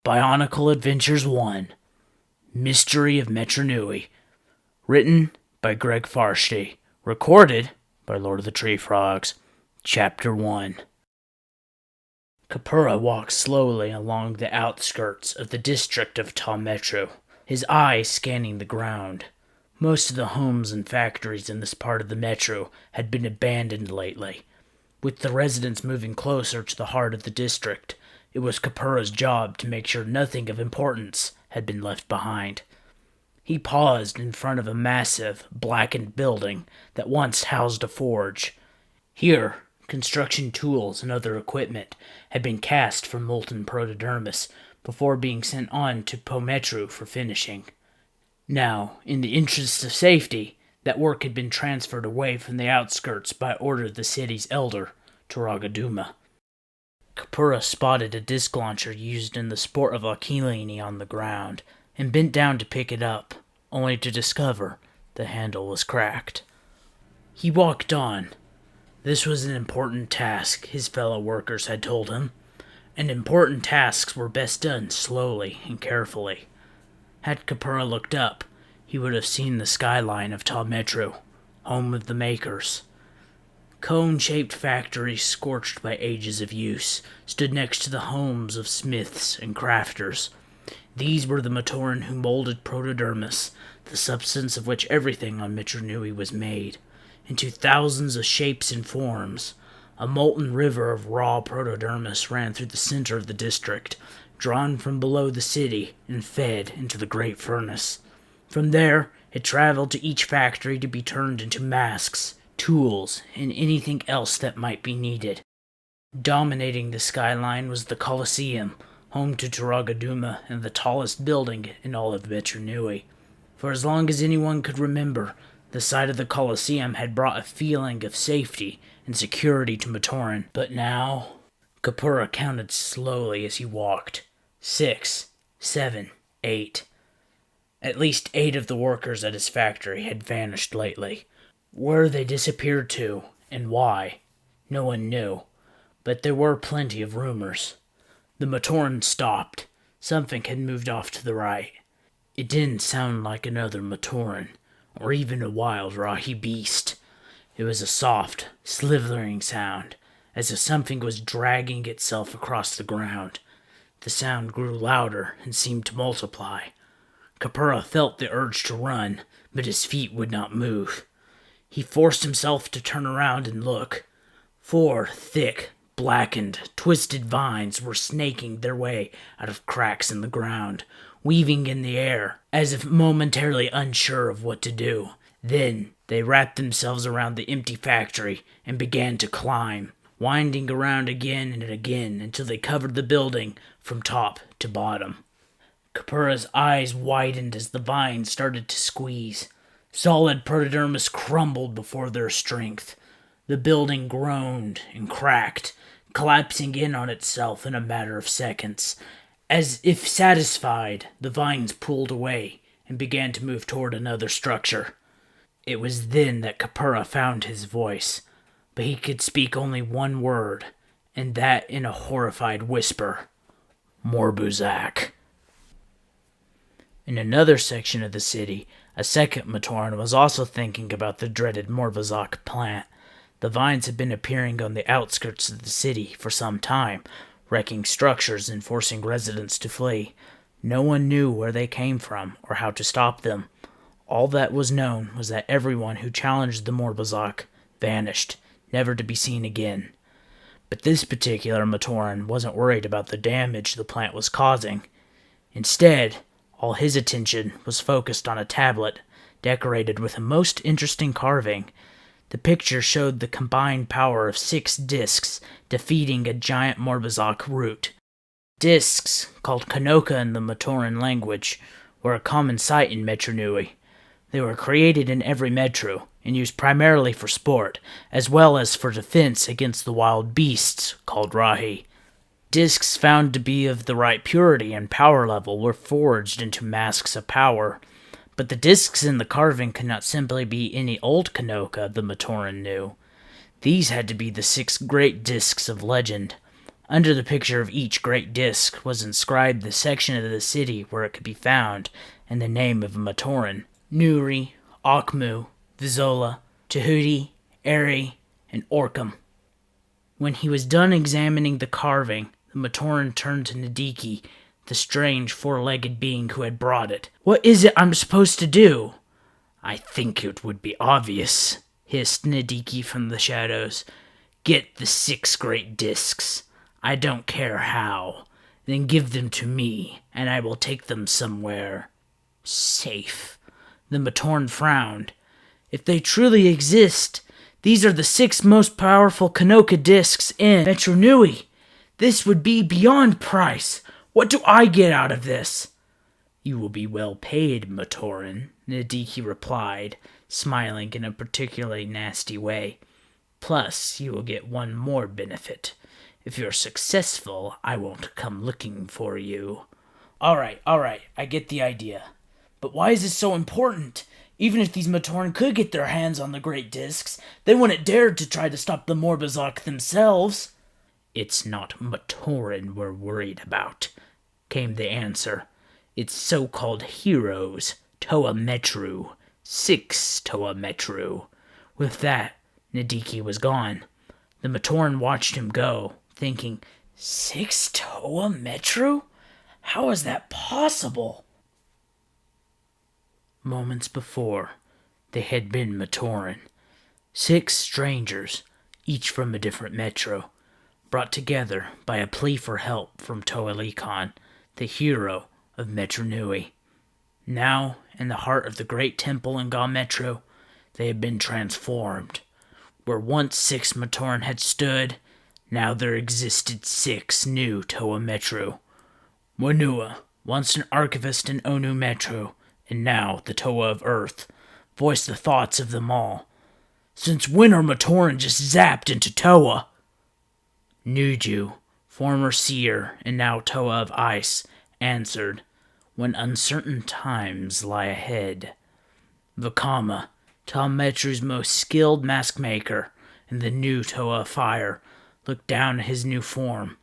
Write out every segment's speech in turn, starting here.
BIONICLE Adventures 1 Mystery of Metru Nui. Written by Greg Farshtey. Recorded by Lord of the Tree Frogs. Chapter 1. Kapura walked slowly along the outskirts of the district of Metru, his eyes scanning the ground. Most of the homes and factories in this part of the metro had been abandoned lately. With the residents moving closer to the heart of the district, it was Kapura's job to make sure nothing of importance had been left behind. He paused in front of a massive, blackened building that once housed a forge. Here, construction tools and other equipment had been cast from molten protodermis before being sent on to Metru for finishing. Now, in the interests of safety, that work had been transferred away from the outskirts by order of the city's elder, Turagaduma. Kapura spotted a disc launcher used in the sport of akilini on the ground, and bent down to pick it up, only to discover the handle was cracked. He walked on. This was an important task, his fellow workers had told him, and important tasks were best done slowly and carefully. Had Kapura looked up, he would have seen the skyline of Metru, home of the makers. Cone-shaped factories scorched by ages of use stood next to the homes of smiths and crafters. These were the Matoran who molded protodermis, the substance of which everything on Metru Nui was made, into thousands of shapes and forms. A molten river of raw protodermis ran through the center of the district, drawn from below the city and fed into the great furnace. From there, it traveled to each factory to be turned into masks, tools, and anything else that might be needed. Dominating the skyline was the Colosseum, home to Turagaduma and the tallest building in all of Metru Nui. For as long as anyone could remember, the sight of the Colosseum had brought a feeling of safety and security to Matoran. But now, Kapura counted slowly as he walked. 6, 7, 8. At least 8 of the workers at his factory had vanished lately. Where they disappeared to, and why, no one knew, but there were plenty of rumors. The Matoran stopped. Something had moved off to the right. It didn't sound like another Matoran, or even a wild Rahi beast. It was a soft, slithering sound, as if something was dragging itself across the ground. The sound grew louder and seemed to multiply. Kapura felt the urge to run, but his feet would not move. He forced himself to turn around and look. 4 thick, blackened, twisted vines were snaking their way out of cracks in the ground, weaving in the air, as if momentarily unsure of what to do. Then they wrapped themselves around the empty factory and began to climb, winding around again and again until they covered the building from top to bottom. Kapura's eyes widened as the vines started to squeeze. Solid protodermis crumbled before their strength. The building groaned and cracked, collapsing in on itself in a matter of seconds. As if satisfied, the vines pulled away and began to move toward another structure. It was then that Kapura found his voice, but he could speak only one word, and that in a horrified whisper. Morbuzak. In another section of the city, a second Matoran was also thinking about the dreaded Morbuzak plant. The vines had been appearing on the outskirts of the city for some time, wrecking structures and forcing residents to flee. No one knew where they came from or how to stop them. All that was known was that everyone who challenged the Morbuzak vanished, never to be seen again. But this particular Matoran wasn't worried about the damage the plant was causing. Instead, all his attention was focused on a tablet decorated with a most interesting carving. The picture showed the combined power of 6 discs defeating a giant Morbuzak root. Discs, called Kanoka in the Matoran language, were a common sight in Metru Nui. They were created in every metro and used primarily for sport, as well as for defense against the wild beasts called Rahi. Discs found to be of the right purity and power level were forged into masks of power, but the discs in the carving could not simply be any old Kanoka the Matoran knew. These had to be the 6 great discs of legend. Under the picture of each great disc was inscribed the section of the city where it could be found and the name of a Matoran: Nuri, Akmu, Vizola, Tahuti, Eri, and Orcam. When he was done examining the carving, the Matoran turned to Nadiki, the strange four-legged being who had brought it. "What is it I'm supposed to do?" "I think it would be obvious," hissed Nadiki from the shadows. "Get the 6 great discs. I don't care how. Then give them to me, and I will take them somewhere safe." The Matoran frowned. "If they truly exist, these are the 6 most powerful Kanoka discs in Metru Nui. This would be beyond price. What do I get out of this?" "You will be well paid, Matoran," Nadiki replied, smiling in a particularly nasty way. "Plus, you will get one more benefit. If you're successful, I won't come looking for you." All right, I get the idea. But why is this so important? Even if these Matoran could get their hands on the Great Discs, they wouldn't dare to try to stop the Morbazak themselves. "It's not Matoran we're worried about," came the answer. "It's so-called heroes, Toa Metru. 6 Toa Metru." With that, Nadiki was gone. The Matoran watched him go, thinking, 6 Toa Metru? How is that possible? Moments before, they had been Matoran. 6 strangers, each from a different metro, brought together by a plea for help from Toa Likan, the hero of Metru Nui. Now, in the heart of the great temple in Ga Metro, they had been transformed. Where once 6 Matoran had stood, now there existed 6 new Toa Metru. Wanua, once an archivist in Onu Metro, and now the Toa of Earth, voiced the thoughts of them all. "Since when are Matoran just zapped into Toa?" Nuju, former seer and now Toa of Ice, answered, "When uncertain times lie ahead." Vakama, Tom Metru's most skilled mask maker, and the new Toa of Fire, looked down at his new form.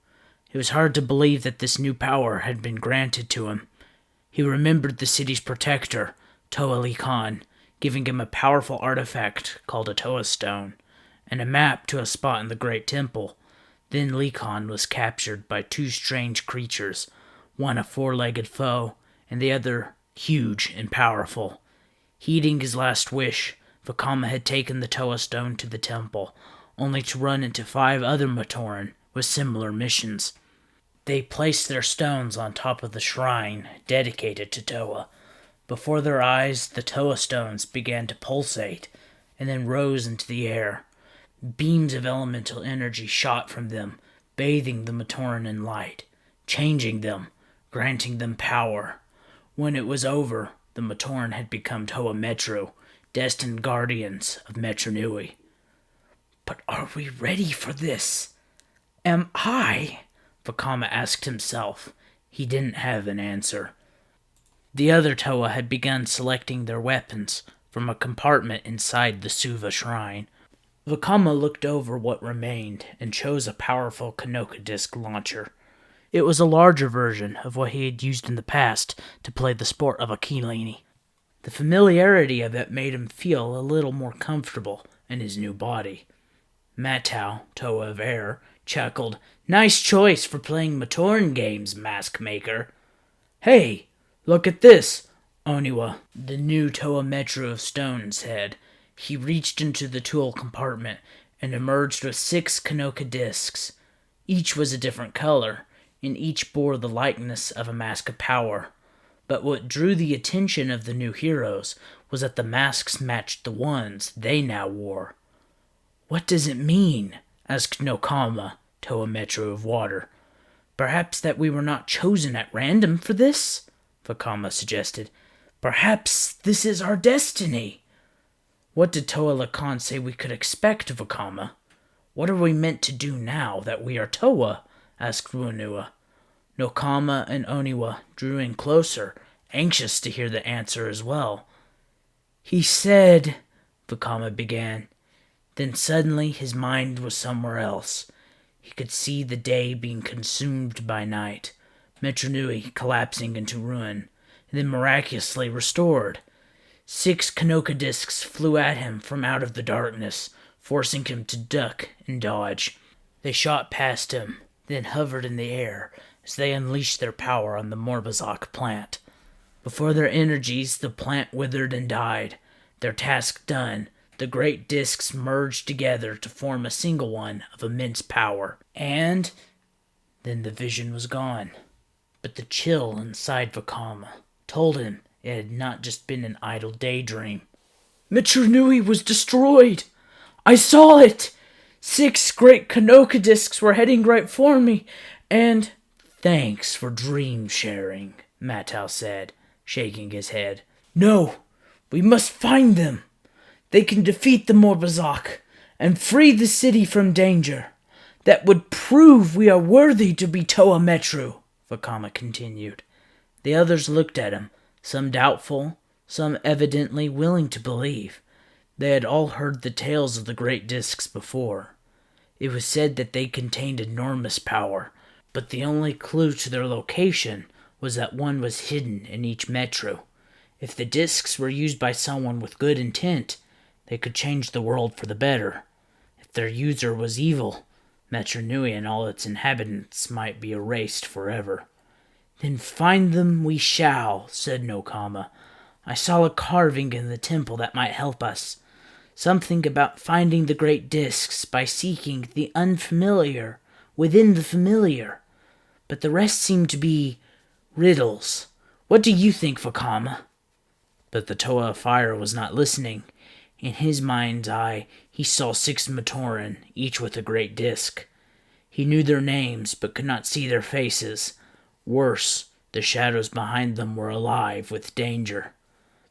It was hard to believe that this new power had been granted to him. He remembered the city's protector, Toa Likan, giving him a powerful artifact called a Toa Stone, and a map to a spot in the Great Temple. Then Likan was captured by 2 strange creatures, one a 4-legged foe, and the other huge and powerful. Heeding his last wish, Vakama had taken the Toa Stone to the temple, only to run into 5 other Matoran with similar missions. They placed their stones on top of the shrine dedicated to Toa. Before their eyes, the Toa stones began to pulsate, and then rose into the air. Beams of elemental energy shot from them, bathing the Matoran in light, changing them, granting them power. When it was over, the Matoran had become Toa Metru, destined guardians of Metru Nui. "But are we ready for this? Am I?" Vakama asked himself. He didn't have an answer. The other Toa had begun selecting their weapons from a compartment inside the Suva shrine. Vakama looked over what remained and chose a powerful Kanoka disc launcher. It was a larger version of what he had used in the past to play the sport of akilini. The familiarity of it made him feel a little more comfortable in his new body. Matau, Toa of Air, chuckled, "Nice choice for playing Matoran games, Mask Maker." "Hey, look at this," Oniwa, the new Toa Metru of Stone, said. He reached into the tool compartment and emerged with 6 Kanoka discs. Each was a different color, and each bore the likeness of a mask of power. But what drew the attention of the new heroes was that the masks matched the ones they now wore. "What does it mean?" asked Nokama, Toa Metru of Water. "Perhaps that we were not chosen at random for this?" Vakama suggested. "Perhaps this is our destiny." "What did Toa Lakan say we could expect, Vakama? What are we meant to do now that we are Toa?" asked Ruanua. Nokama and Oniwa drew in closer, anxious to hear the answer as well. "He said," Vakama began. Then suddenly his mind was somewhere else. He could see the day being consumed by night, Metru Nui collapsing into ruin, and then miraculously restored. 6 Kanoka discs flew at him from out of the darkness, forcing him to duck and dodge. They shot past him, then hovered in the air as they unleashed their power on the Morbazak plant. Before their energies, the plant withered and died. Their task done, the great discs merged together to form a single one of immense power. And then the vision was gone. But the chill inside Vakama told him it had not just been an idle daydream. Metru Nui was destroyed! I saw it! 6 great Kanoka discs were heading right for me, and... Thanks for dream sharing, Matau said, shaking his head. No, we must find them. They can defeat the Morbazak and free the city from danger. That would prove we are worthy to be Toa Metru, Vakama continued. The others looked at him, some doubtful, some evidently willing to believe. They had all heard the tales of the great discs before. It was said that they contained enormous power, but the only clue to their location was that one was hidden in each metro. If the discs were used by someone with good intent, they could change the world for the better. If their user was evil, Metru Nui and all its inhabitants might be erased forever. Then find them we shall, said Nokama. I saw a carving in the temple that might help us. Something about finding the great discs by seeking the unfamiliar within the familiar. But the rest seem to be riddles. What do you think, Vakama? But the Toa of Fire was not listening. In his mind's eye, he saw 6 Matoran, each with a great disc. He knew their names, but could not see their faces. Worse, the shadows behind them were alive with danger.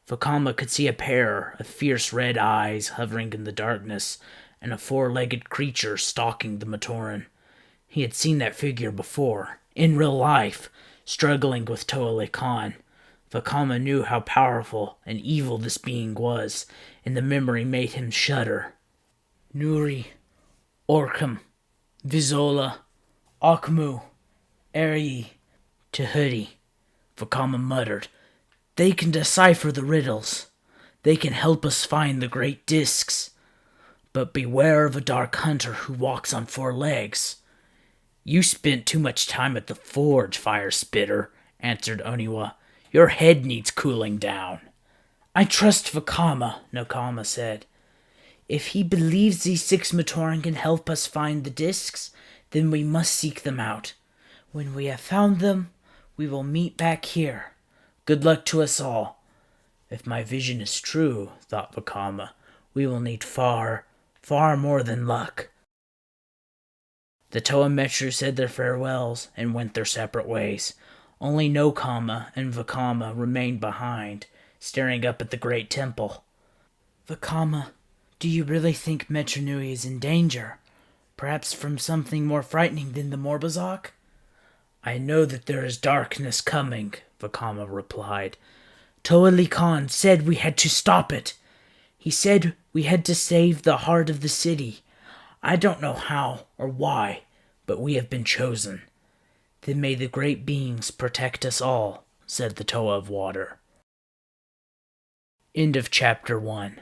Vakama could see a pair of fierce red eyes hovering in the darkness, and a 4-legged creature stalking the Matoran. He had seen that figure before, in real life, struggling with Toa Lekan. Vakama knew how powerful and evil this being was, and the memory made him shudder. Nuri, Orkham, Vizola, Akmu, Eri, Tahuti, Vakama muttered. They can decipher the riddles. They can help us find the great discs. But beware of a dark hunter who walks on 4 legs. You spent too much time at the forge, Fire Spitter, answered Oniwa. Your head needs cooling down. I trust Vakama, Nokama said. If he believes these 6 Matoran can help us find the discs, then we must seek them out. When we have found them, we will meet back here. Good luck to us all. If my vision is true, thought Vakama, we will need far, far more than luck. The Toa Metru said their farewells and went their separate ways. Only Nokama and Vakama remained behind, staring up at the great temple. Vakama, do you really think Metru Nui is in danger? Perhaps from something more frightening than the Morbazak? I know that there is darkness coming, Vakama replied. Toa Lekan said we had to stop it. He said we had to save the heart of the city. I don't know how or why, but we have been chosen. Then may the great beings protect us all, said the Toa of Water. End of Chapter 1.